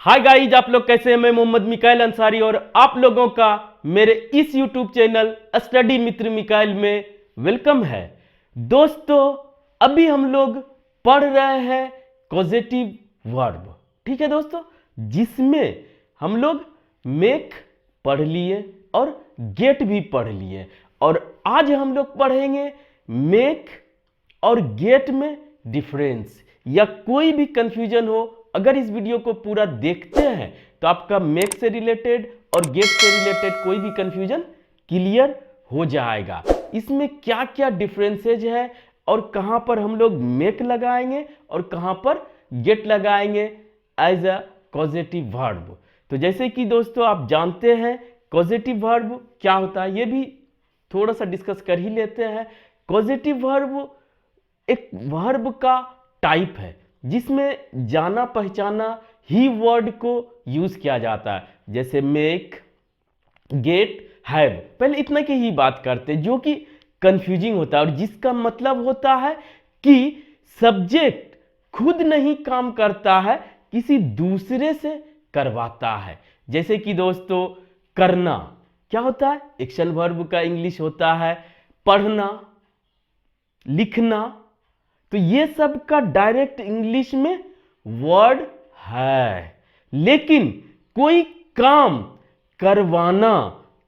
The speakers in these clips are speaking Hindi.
हाय गाइज, आप लोग कैसे हैं। मैं मोहम्मद मिकाइल अंसारी और आप लोगों का मेरे इस यूट्यूब चैनल स्टडी मित्र मिकाइल में वेलकम है। दोस्तों, अभी हम लोग पढ़ रहे हैं कॉजेटिव वर्ब, ठीक है दोस्तों, जिसमें हम लोग मेक पढ़ लिए और गेट भी पढ़ लिए। और आज हम लोग पढ़ेंगे मेक और गेट में डिफरेंस, या कोई भी कंफ्यूजन हो, अगर इस वीडियो को पूरा देखते हैं तो आपका मेक से रिलेटेड और गेट से रिलेटेड कोई भी कंफ्यूजन क्लियर हो जाएगा। इसमें क्या क्या डिफरेंसेज है और कहां पर हम लोग मेक लगाएंगे और कहां पर गेट लगाएंगे एज अ कॉजेटिव वर्ब। तो जैसे कि दोस्तों आप जानते हैं कॉजेटिव वर्ब क्या होता है, ये भी थोड़ा सा डिस्कस कर ही लेते हैं। कॉजेटिव वर्ब एक वर्ब का टाइप है जिसमें जाना पहचाना ही वर्ड को यूज किया जाता है, जैसे मेक, गेट, हैव। पहले इतना की ही बात करते जो कि कंफ्यूजिंग होता है और जिसका मतलब होता है कि सब्जेक्ट खुद नहीं काम करता है, किसी दूसरे से करवाता है। जैसे कि दोस्तों करना क्या होता है, एक्शन वर्ब का इंग्लिश होता है पढ़ना, लिखना। तो ये सब का डायरेक्ट इंग्लिश में वर्ड है, लेकिन कोई काम करवाना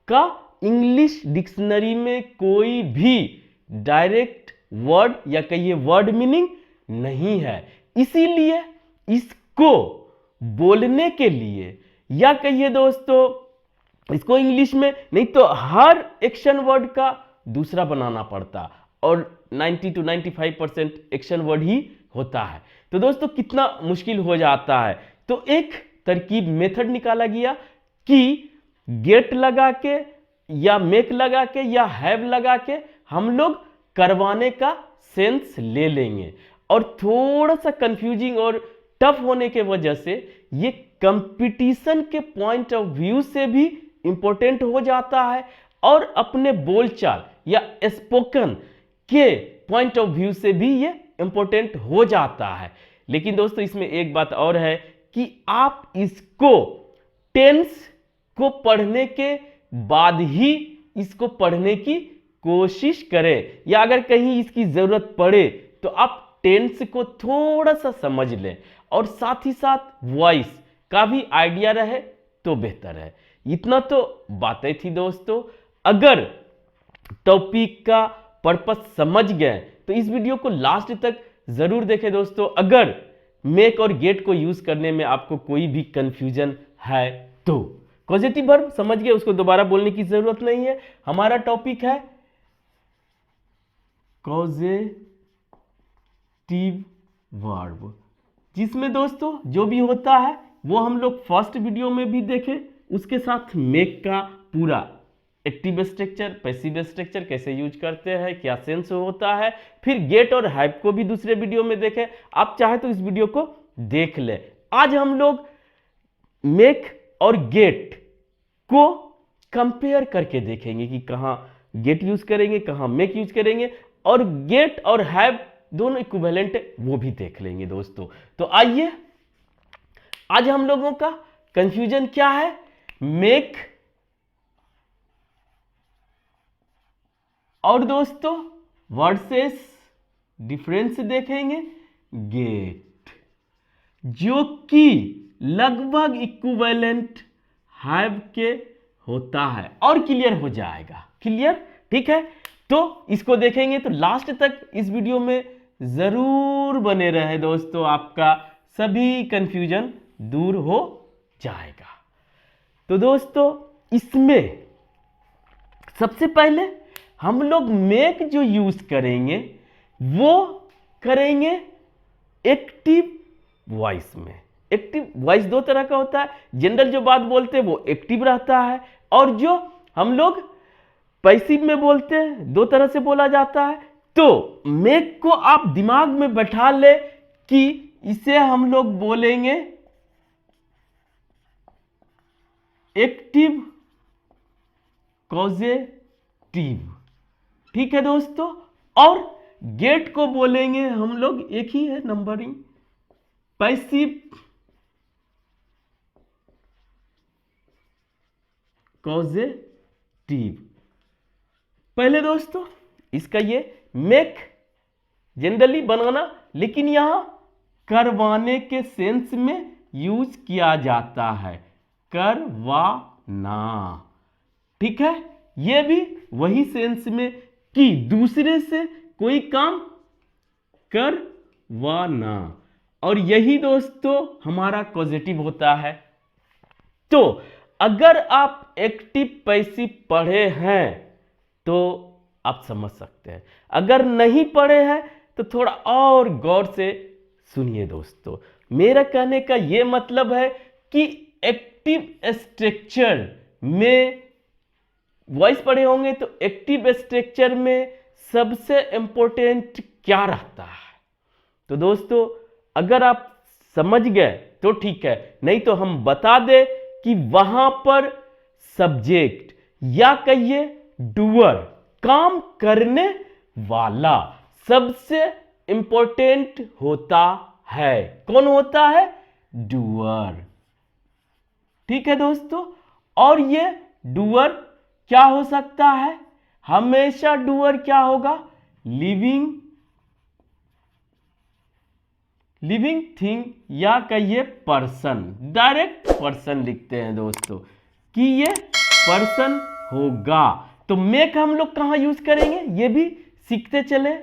का इंग्लिश डिक्शनरी में कोई भी डायरेक्ट वर्ड या कहिए वर्ड मीनिंग नहीं है। इसीलिए इसको बोलने के लिए या कहिए दोस्तों इसको इंग्लिश में नहीं तो हर एक्शन वर्ड का दूसरा बनाना पड़ता और 90 to 95% एक्शन वर्ड ही होता है। तो दोस्तों कितना मुश्किल हो जाता है। तो एक तरकीब मेथड निकाला गया कि गेट लगा के या मेक लगा के या हैव लगा के हम लोग करवाने का सेंस ले लेंगे। और थोड़ा सा कंफ्यूजिंग और टफ होने के वजह से ये कंपटीशन के पॉइंट ऑफ व्यू से भी इंपॉर्टेंट हो जाता है और अपने बोलचाल या स्पोकन के पॉइंट ऑफ व्यू से भी ये इंपॉर्टेंट हो जाता है। लेकिन दोस्तों इसमें एक बात और है कि आप इसको टेंस को पढ़ने के बाद ही इसको पढ़ने की कोशिश करें, या अगर कहीं इसकी जरूरत पड़े तो आप टेंस को थोड़ा सा समझ लें और साथ ही साथ वॉइस का भी आइडिया रहे तो बेहतर है। इतना तो बातें थी दोस्तों। अगर टॉपिक का पर्पस समझ गए तो इस वीडियो को लास्ट तक जरूर देखें दोस्तों। अगर मेक और गेट को यूज करने में आपको कोई भी कंफ्यूजन है तो पॉजिटिव वर्ब समझ गए, उसको दोबारा बोलने की जरूरत नहीं है। हमारा टॉपिक है कॉजेटिव वर्ब, जिसमें दोस्तों जो भी होता है वो हम लोग फर्स्ट वीडियो में भी देखें, उसके साथ मेक का पूरा एक्टिव स्ट्रक्चर, पैसिव स्ट्रक्चर कैसे यूज करते हैं, क्या सेंस होता है, फिर गेट और हैव को भी दूसरे वीडियो में देखें। आप चाहे तो इस वीडियो को देख ले। आज हम लोग मेक और गेट को कंपेयर करके देखेंगे कि कहां गेट यूज करेंगे, कहां मेक यूज करेंगे, और गेट और हैव दोनों इक्विवेलेंट है वो भी देख लेंगे दोस्तों। तो आइए, आज हम लोगों का कंफ्यूजन क्या है, मेक और दोस्तों वर्सेस डिफरेंस देखेंगे गेट, जो कि लगभग इक्विवेलेंट हैव के होता है और क्लियर हो जाएगा। क्लियर, ठीक है। तो इसको देखेंगे तो लास्ट तक इस वीडियो में जरूर बने रहे दोस्तों, आपका सभी कंफ्यूजन दूर हो जाएगा। तो दोस्तों इसमें सबसे पहले हम लोग मेक जो यूज करेंगे वो करेंगे एक्टिव वॉइस में। एक्टिव वॉइस दो तरह का होता है, जनरल जो बात बोलते हैं वो एक्टिव रहता है, और जो हम लोग पैसिव में बोलते हैं दो तरह से बोला जाता है। तो मेक को आप दिमाग में बैठा ले कि इसे हम लोग बोलेंगे एक्टिव कॉजेटिव, ठीक है दोस्तों। और गेट को बोलेंगे हम लोग, एक ही है नंबरिंग, पैसिव कॉजेटिव। पहले दोस्तों इसका ये मेक जनरली बनाना, लेकिन यहां करवाने के सेंस में यूज किया जाता है, करवाना। ठीक है, ये भी वही सेंस में कि दूसरे से कोई काम करवाना, और यही दोस्तों हमारा कॉजेटिव होता है। तो अगर आप एक्टिव पैसिव पढ़े हैं तो आप समझ सकते हैं, अगर नहीं पढ़े हैं तो थोड़ा और गौर से सुनिए दोस्तों। मेरा कहने का यह मतलब है कि एक्टिव स्ट्रक्चर में वॉइस पढ़े होंगे तो एक्टिव स्ट्रक्चर में सबसे इंपॉर्टेंट क्या रहता है। तो दोस्तों अगर आप समझ गए तो ठीक है, नहीं तो हम बता दें कि वहां पर सब्जेक्ट या कहिए डूअर, काम करने वाला सबसे इंपॉर्टेंट होता है। कौन होता है? डूअर। ठीक है दोस्तों, और ये डूअर क्या हो सकता है? हमेशा डूअर क्या होगा? लिविंग थिंग या कहिए पर्सन। डायरेक्ट पर्सन लिखते हैं दोस्तों कि ये पर्सन होगा। तो मेक हम लोग कहां यूज करेंगे ये भी सीखते चले।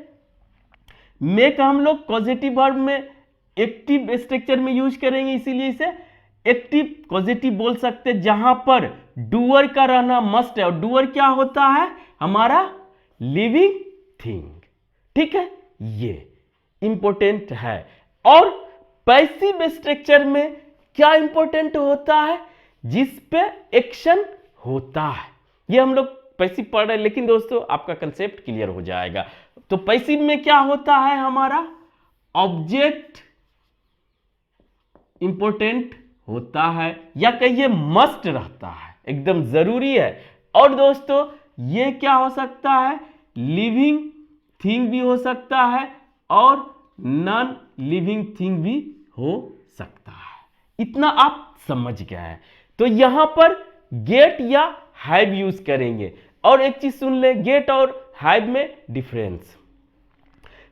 मेक हम लोग कॉजेटिव वर्ब में एक्टिव स्ट्रक्चर में यूज करेंगे, इसीलिए इसे एक्टिव कॉजेटिव बोल सकते हैं, जहां पर डूअर का रहना मस्ट है। और डूअर क्या होता है? हमारा लिविंग थिंग। ठीक है, ये इंपॉर्टेंट है। और पैसिव स्ट्रक्चर में क्या इंपॉर्टेंट होता है? जिस पे एक्शन होता है। ये हम लोग पैसिव पढ़ रहे हैं, लेकिन दोस्तों आपका कंसेप्ट क्लियर हो जाएगा। तो पैसिव में क्या होता है? हमारा ऑब्जेक्ट इंपॉर्टेंट होता है, या कहिए मस्ट रहता है, एकदम जरूरी है। और दोस्तों ये क्या हो सकता है? लिविंग थिंग भी हो सकता है और नॉन लिविंग थिंग भी हो सकता है। इतना आप समझ गए हैं। तो यहां पर गेट या हैव यूज करेंगे। और एक चीज सुन ले, गेट और हैव में डिफरेंस।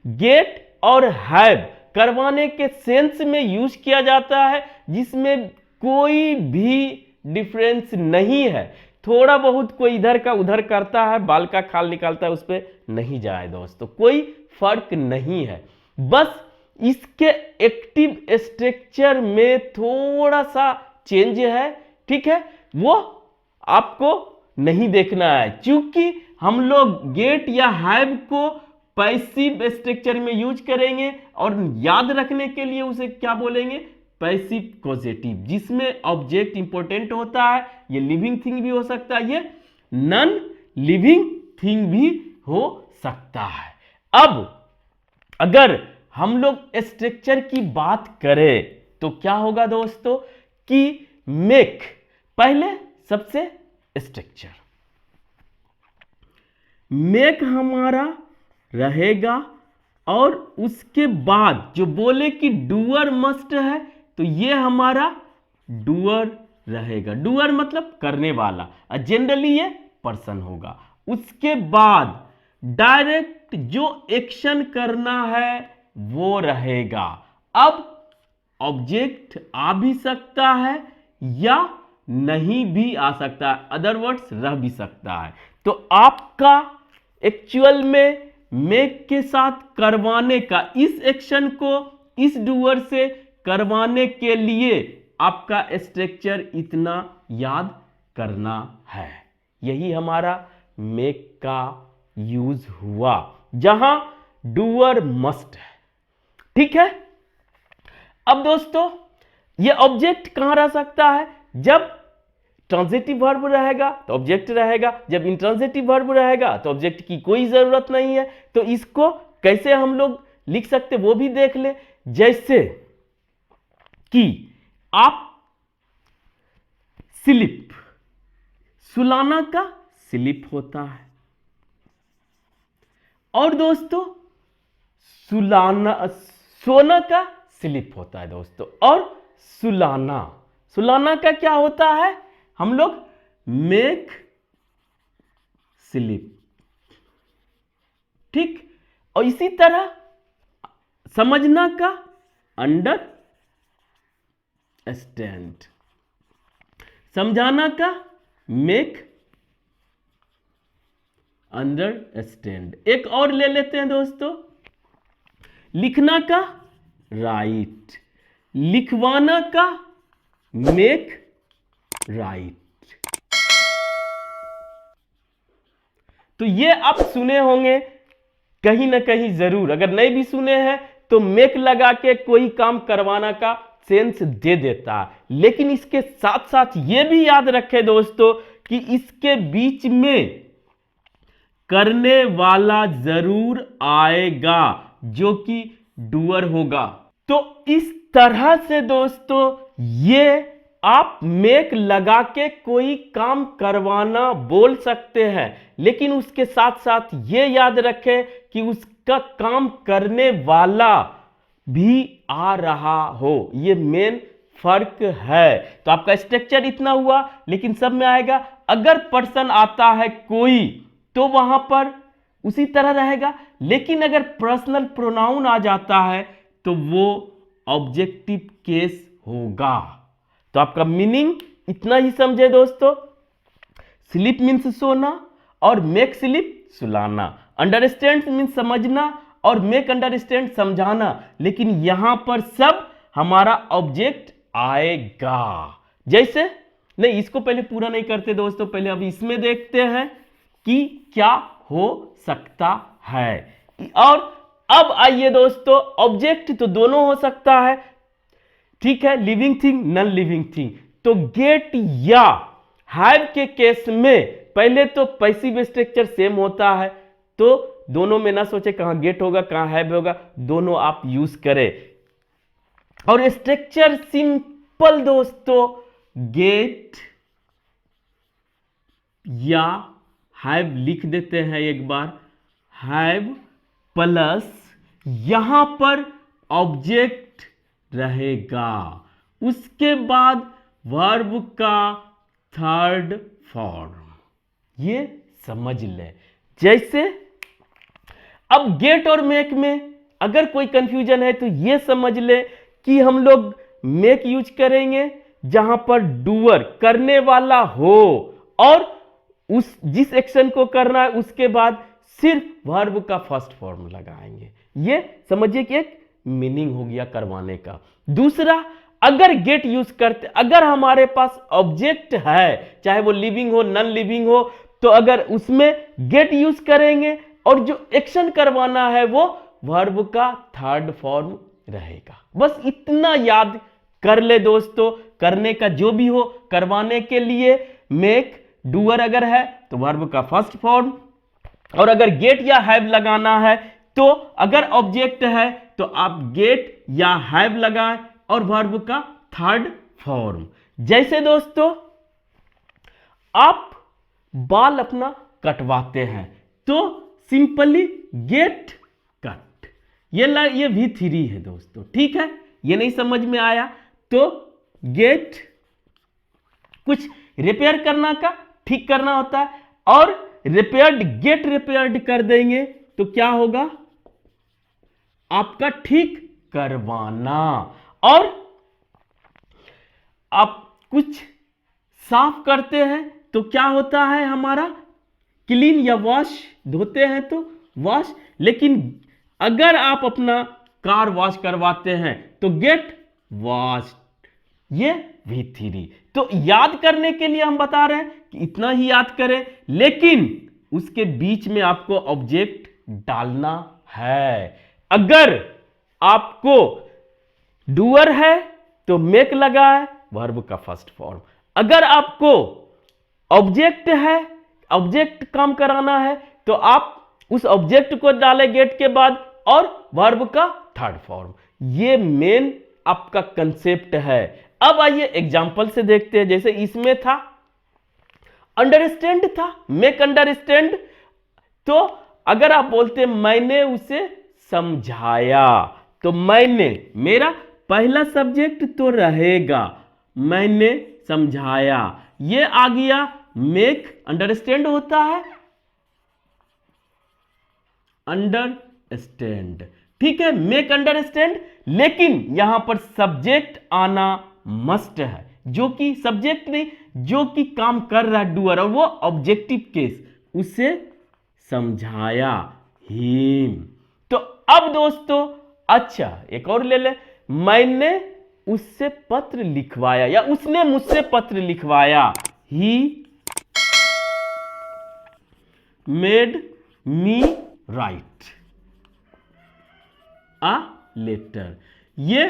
गेट और हैव करवाने के सेंस में यूज किया जाता है, जिसमें कोई भी डिफरेंस नहीं है। थोड़ा बहुत कोई इधर का उधर करता है, बाल का खाल निकालता है, उस पर नहीं जाए दोस्तों, कोई फर्क नहीं है। बस इसके एक्टिव स्ट्रक्चर में थोड़ा सा चेंज है। ठीक है, वो आपको नहीं देखना है, क्योंकि हम लोग गेट या हैव को पैसिव स्ट्रक्चर में यूज करेंगे, और याद रखने के लिए उसे क्या बोलेंगे? पैसिव कॉजेटिव, जिसमें ऑब्जेक्ट इंपॉर्टेंट होता है। ये लिविंग थिंग भी हो सकता है, ये नॉन लिविंग थिंग भी हो सकता है। अब अगर हम लोग स्ट्रक्चर की बात करें तो क्या होगा दोस्तों कि मेक पहले सबसे स्ट्रक्चर, मेक हमारा रहेगा, और उसके बाद जो बोले कि डूअर मस्ट है, तो ये हमारा डूअर रहेगा। डूअर मतलब करने वाला, जनरली ये पर्सन होगा। उसके बाद डायरेक्ट जो एक्शन करना है वो रहेगा। अब ऑब्जेक्ट आ भी सकता है या नहीं भी आ सकता है, अदर वर्ड्स रह भी सकता है। तो आपका एक्चुअल में मेक के साथ करवाने का, इस एक्शन को इस डूअर से करवाने के लिए आपका स्ट्रक्चर इतना याद करना है। यही हमारा मेक का यूज हुआ, जहां डूअर मस्ट है। ठीक है, अब दोस्तों ये ऑब्जेक्ट कहां रह सकता है? जब ट्रांजिटिव वर्ब रहेगा तो ऑब्जेक्ट रहेगा, जब इंट्रांजिटिव वर्ब रहेगा तो ऑब्जेक्ट की कोई जरूरत नहीं है। तो इसको कैसे हम लोग लिख सकते वो भी देख ले। जैसे कि आप स्लिप, सुलाना का स्लिप होता है, और दोस्तों सुलाना, सोना का स्लिप होता है दोस्तों। और सुलाना, सुलाना का क्या होता है? हम लोग मेक स्लिप। ठीक, और इसी तरह समझना का अंडर स्टैंड, समझाना का मेक अंडरस्टैंड। एक और ले लेते हैं दोस्तों, लिखना का राइट, लिखवाना का मेक राइट। तो ये आप सुने होंगे कहीं ना कहीं जरूर, अगर नहीं भी सुने हैं तो मेक लगा के कोई काम करवाना का सेंस दे देता है। लेकिन इसके साथ साथ ये भी याद रखें दोस्तों कि इसके बीच में करने वाला जरूर आएगा जो कि डूअर होगा। तो इस तरह से दोस्तों ये आप मेक लगा के कोई काम करवाना बोल सकते हैं, लेकिन उसके साथ साथ ये याद रखें कि उसका काम करने वाला भी आ रहा हो। ये मेन फर्क है। तो आपका स्ट्रक्चर इतना हुआ, लेकिन सब में आएगा। अगर पर्सन आता है कोई तो वहां पर उसी तरह रहेगा, लेकिन अगर पर्सनल प्रोनाउन आ जाता है तो वो ऑब्जेक्टिव केस होगा। तो आपका मीनिंग इतना ही समझे दोस्तों, स्लीप मीन्स सोना और मेक स्लीप सुलाना, अंडरस्टैंड मीन्स समझना और मेक अंडरस्टैंड समझाना। लेकिन यहां पर सब हमारा ऑब्जेक्ट आएगा। जैसे नहीं, इसको पहले पूरा नहीं करते दोस्तों, पहले अब इसमें देखते हैं कि क्या हो सकता है। और अब आइए दोस्तों, ऑब्जेक्ट तो दोनों हो सकता है, ठीक है, living thing non living thing. तो गेट या हैव के केस में पहले तो पैसिव स्ट्रक्चर सेम होता है, तो दोनों में ना सोचे कहां गेट होगा कहां हैव होगा, दोनों आप यूज करें। और स्ट्रक्चर सिंपल दोस्तों, गेट या हैव लिख देते हैं एक बार, हैव प्लस यहां पर ऑब्जेक्ट रहेगा, उसके बाद वर्ब का थर्ड फॉर्म। ये समझ ले। जैसे अब गेट और मेक में अगर कोई कंफ्यूजन है तो ये समझ ले कि हम लोग मेक यूज करेंगे जहां पर डूअर करने वाला हो और उस जिस एक्शन को करना है उसके बाद सिर्फ वर्ब का फर्स्ट फॉर्म लगाएंगे। ये समझिए कि एक मीनिंग हो गया करवाने का। दूसरा, अगर गेट यूज करते, अगर हमारे पास ऑब्जेक्ट है चाहे वो लिविंग हो नॉन लिविंग हो, तो अगर उसमें गेट यूज करेंगे और जो एक्शन करवाना है वो वर्ब का थर्ड फॉर्म रहेगा। बस इतना याद कर ले दोस्तों, करने का जो भी हो, करवाने के लिए मेक, डूअर अगर है तो वर्ब का फर्स्ट फॉर्म, और अगर गेट या हैव लगाना है तो अगर ऑब्जेक्ट है तो आप गेट या हैव लगाएं और वर्ब का थर्ड फॉर्म। जैसे दोस्तों आप बाल अपना कटवाते हैं तो सिंपली गेट कट, ये V3 है दोस्तों, ठीक है। ये नहीं समझ में आया तो गेट कुछ रिपेयर करना का, ठीक करना होता है, और रिपेयर्ड गेट रिपेयर्ड कर देंगे तो क्या होगा, आपका ठीक करवाना। और आप कुछ साफ करते हैं तो क्या होता है हमारा, क्लीन या वॉश, धोते हैं तो वॉश। लेकिन अगर आप अपना कार वॉश करवाते हैं तो गेट वॉश, ये V3। तो याद करने के लिए हम बता रहे हैं कि इतना ही याद करें, लेकिन उसके बीच में आपको ऑब्जेक्ट डालना है। अगर आपको डूअर है तो मेक लगा है, वर्ब का फर्स्ट फॉर्म। अगर आपको ऑब्जेक्ट है, ऑब्जेक्ट काम कराना है, तो आप उस ऑब्जेक्ट को डालें गेट के बाद और वर्ब का थर्ड फॉर्म। ये मेन आपका कंसेप्ट है। अब आइए एग्जांपल से देखते हैं। जैसे इसमें था अंडरस्टैंड था, मेक अंडरस्टैंड, तो अगर आप बोलते मैंने उसे समझाया, तो मैंने, मेरा पहला सब्जेक्ट तो रहेगा, मैंने समझाया, ये आ गया मेक अंडरस्टैंड होता है, अंडरस्टैंड, ठीक है, मेक अंडरस्टैंड। लेकिन यहां पर सब्जेक्ट आना मस्ट है, जो कि सब्जेक्ट नहीं, जो कि काम कर रहा है डूअर, और वो ऑब्जेक्टिव केस, उसे समझाया हिम। तो अब दोस्तों अच्छा एक और ले ले, मैंने उससे पत्र लिखवाया या उसने मुझसे पत्र लिखवाया, he made me write a letter. ये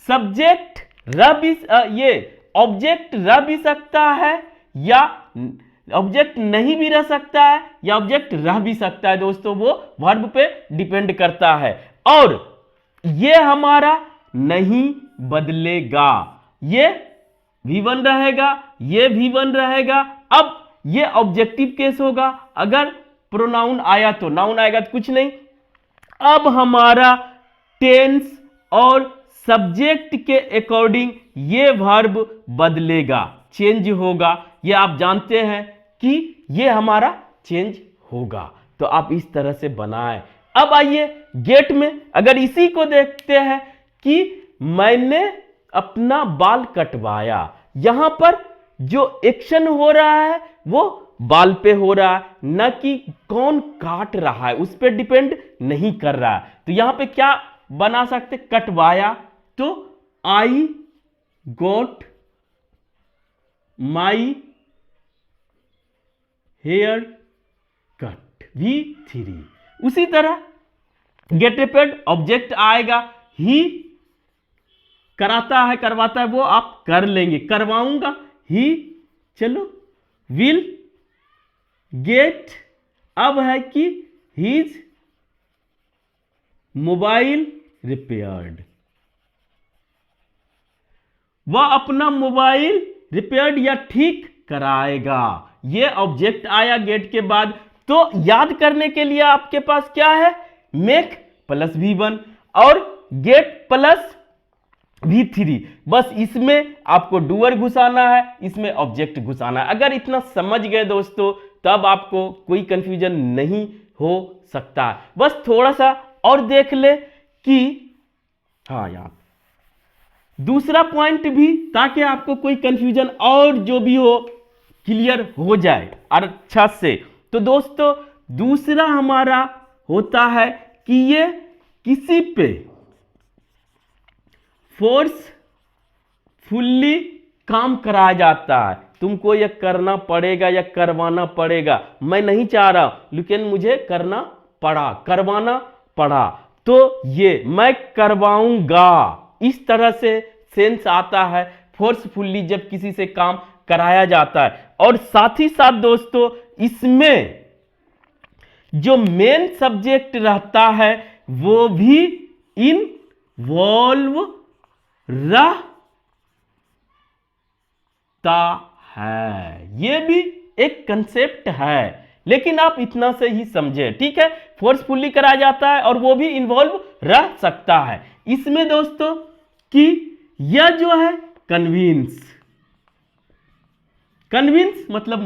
सब्जेक्ट रह भी, ये ऑब्जेक्ट रह भी सकता है या ऑब्जेक्ट नहीं भी रह सकता है, या ऑब्जेक्ट रह भी सकता है दोस्तों, वो वर्ब पे डिपेंड करता है। और ये हमारा नहीं बदलेगा, ये V1 रहेगा, ये V1 रहेगा। अब ये ऑब्जेक्टिव केस होगा, अगर प्रोनाउन आया तो, नाउन आएगा तो कुछ नहीं। अब हमारा टेंस और सब्जेक्ट के अकॉर्डिंग ये वर्ब बदलेगा, चेंज होगा। ये आप जानते हैं कि ये हमारा चेंज होगा। तो आप इस तरह से बनाएं। अब आइए गेट में, अगर इसी को देखते हैं कि मैंने अपना बाल कटवाया, यहां पर जो एक्शन हो रहा है वो बाल पे हो रहा है, न कि कौन काट रहा है उस पर डिपेंड नहीं कर रहा है। तो यहां पे क्या बना सकते, कटवाया, तो आई गोट माई हेयर कट, V3। उसी तरह गेटेड ऑब्जेक्ट आएगा, ही कराता है, करवाता है, वो आप कर लेंगे, करवाऊंगा, ही, चलो, विल गेट, अब है कि हीज मोबाइल रिपेयर्ड, वह अपना मोबाइल रिपेयर्ड या ठीक कराएगा। ये ऑब्जेक्ट आया गेट के बाद। तो याद करने के लिए आपके पास क्या है, मेक प्लस V1 और गेट प्लस V3। बस इसमें आपको डूअर घुसाना है, इसमें ऑब्जेक्ट घुसाना है। अगर इतना समझ गए दोस्तों, तब आपको कोई कंफ्यूजन नहीं हो सकता। बस थोड़ा सा और देख ले कि हाँ यार दूसरा पॉइंट भी, ताकि आपको कोई कंफ्यूजन और जो भी हो क्लियर हो जाए अच्छा से। तो दोस्तों दूसरा हमारा होता है कि ये किसी पे फोर्सफुल्ली काम कराया जाता है, तुमको यह करना पड़ेगा या करवाना पड़ेगा, मैं नहीं चाह रहा लेकिन मुझे करना पड़ा, करवाना पड़ा, तो ये मैं करवाऊंगा, इस तरह से सेंस आता है फोर्सफुल्ली जब किसी से काम कराया जाता है। और साथ ही साथ दोस्तों इसमें जो मेन सब्जेक्ट रहता है वो भी इन्वॉल्व रहता है। ये भी एक कंसेप्ट है, लेकिन आप इतना से ही समझे, ठीक है। फोर्सफुली कराया जाता है और वो भी इन्वॉल्व रह सकता है। इसमें दोस्तों कि यह जो है कन्विंस, कन्विंस मतलब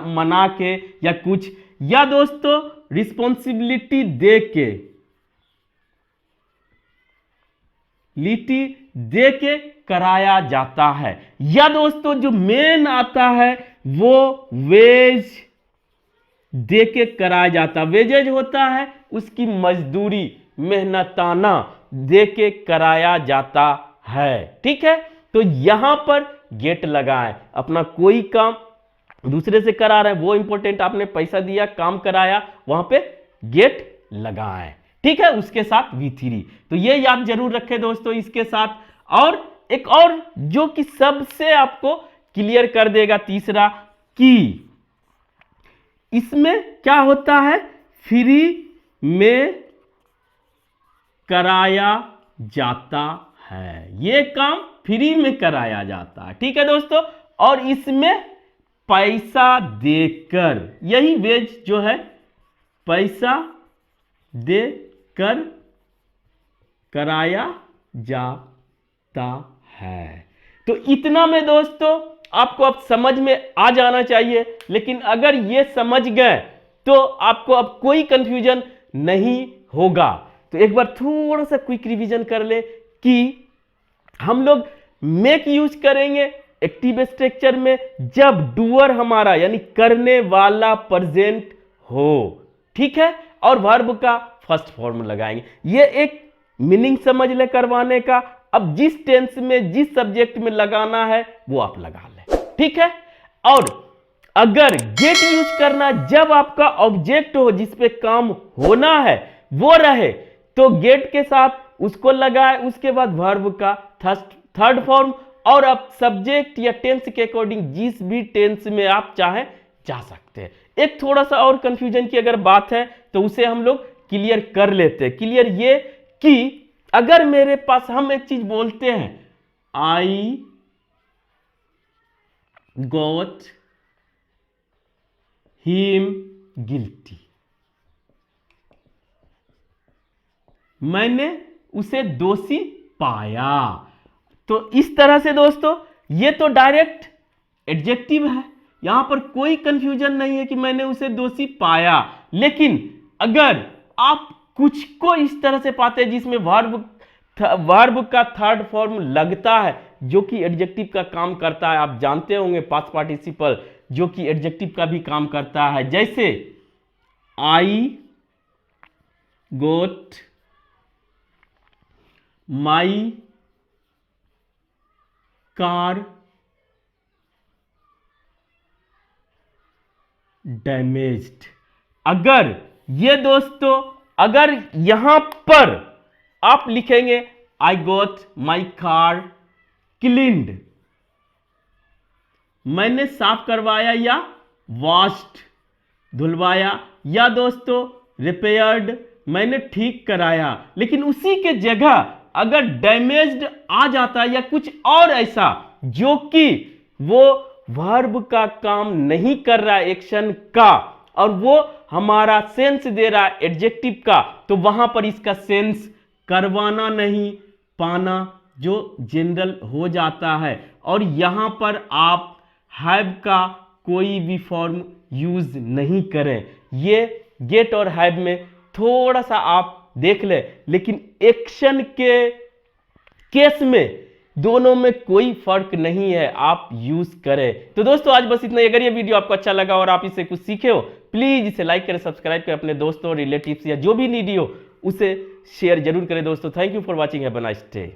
मना के या कुछ, या दोस्तों रिस्पॉन्सिबिलिटी दे के, कराया जाता है। या दोस्तों जो मेन आता है वो वेज दे के कराया जाता, वेजेज होता है उसकी मजदूरी, मेहनताना दे के कराया जाता है, ठीक है। तो यहां पर गेट लगाएं, अपना कोई काम दूसरे से करा रहे हैं वो इंपॉर्टेंट, आपने पैसा दिया काम कराया, वहां पे गेट लगाएं, ठीक है, उसके साथ V3। तो ये याद जरूर रखें दोस्तों इसके साथ। और एक और जो कि सबसे आपको क्लियर कर देगा तीसरा, कि इसमें क्या होता है, फ्री में कराया जाता है, ये काम फ्री में कराया जाता है, ठीक है दोस्तों। और इसमें पैसा देकर, यही वेज जो है पैसा देकर कराया जाता है। तो इतना में दोस्तों आपको अब समझ में आ जाना चाहिए। लेकिन अगर ये समझ गए तो आपको अब कोई कंफ्यूजन नहीं होगा। तो एक बार थोड़ा सा क्विक रिवीजन कर ले कि हम लोग मेक यूज करेंगे एक्टिव स्ट्रक्चर में जब डूअर हमारा यानी करने वाला प्रेजेंट हो, ठीक है, और वर्ब का फर्स्ट फॉर्म लगाएंगे। ये एक मीनिंग समझ ले करवाने का। अब जिस टेंस में जिस सब्जेक्ट में लगाना है वो आप लगा ले, ठीक है। और अगर गेट यूज करना जब आपका ऑब्जेक्ट हो जिस पे काम होना है वो रहे तो गेट के साथ उसको लगाए, उसके बाद वर्ब का थर्ड फॉर्म, और आप सब्जेक्ट या टेंस के अकॉर्डिंग जिस भी टेंस में आप चाहें जा सकते हैं। एक थोड़ा सा और कंफ्यूजन की अगर बात है तो उसे हम लोग क्लियर कर लेते हैं। क्लियर ये कि अगर मेरे पास हम एक चीज बोलते हैं आई गॉट हिम गिल्टी, मैंने उसे दोषी पाया, तो इस तरह से दोस्तों ये तो डायरेक्ट एडजेक्टिव है, यहां पर कोई कंफ्यूजन नहीं है कि मैंने उसे दोषी पाया। लेकिन अगर आप कुछ को इस तरह से पाते हैं जिसमें वर्ब का थर्ड फॉर्म लगता है जो कि एडजेक्टिव का काम करता है, आप जानते होंगे पास्ट पार्टिसिपल जो कि एडजेक्टिव का भी काम करता है, जैसे आई गोट माई कार डैमेज्ड। अगर ये दोस्तों अगर यहां पर आप लिखेंगे I got my car cleaned, मैंने साफ करवाया या वॉश्ड धुलवाया, या दोस्तों रिपेयर्ड मैंने ठीक कराया, लेकिन उसी के जगह अगर डैमेज्ड आ जाता या कुछ और ऐसा जो कि वो वर्ब का काम नहीं कर रहा है एक्शन का और वो हमारा सेंस दे रहा है एडजेक्टिव का, तो वहां पर इसका सेंस करवाना नहीं पाना जो जनरल हो जाता है। और यहां पर आप हैव का कोई भी फॉर्म यूज नहीं करें। ये गेट और हैव में थोड़ा सा आप देख ले, लेकिन एक्शन के केस में दोनों में कोई फर्क नहीं है, आप यूज करें। तो दोस्तों आज बस इतना ही। अगर ये वीडियो आपको अच्छा लगा और आप इसे कुछ सीखे हो प्लीज इसे लाइक करें, सब्सक्राइब करें, अपने दोस्तों रिलेटिव्स या जो भी नीडी हो उसे शेयर जरूर करें। दोस्तों thank you for watching, have a nice day.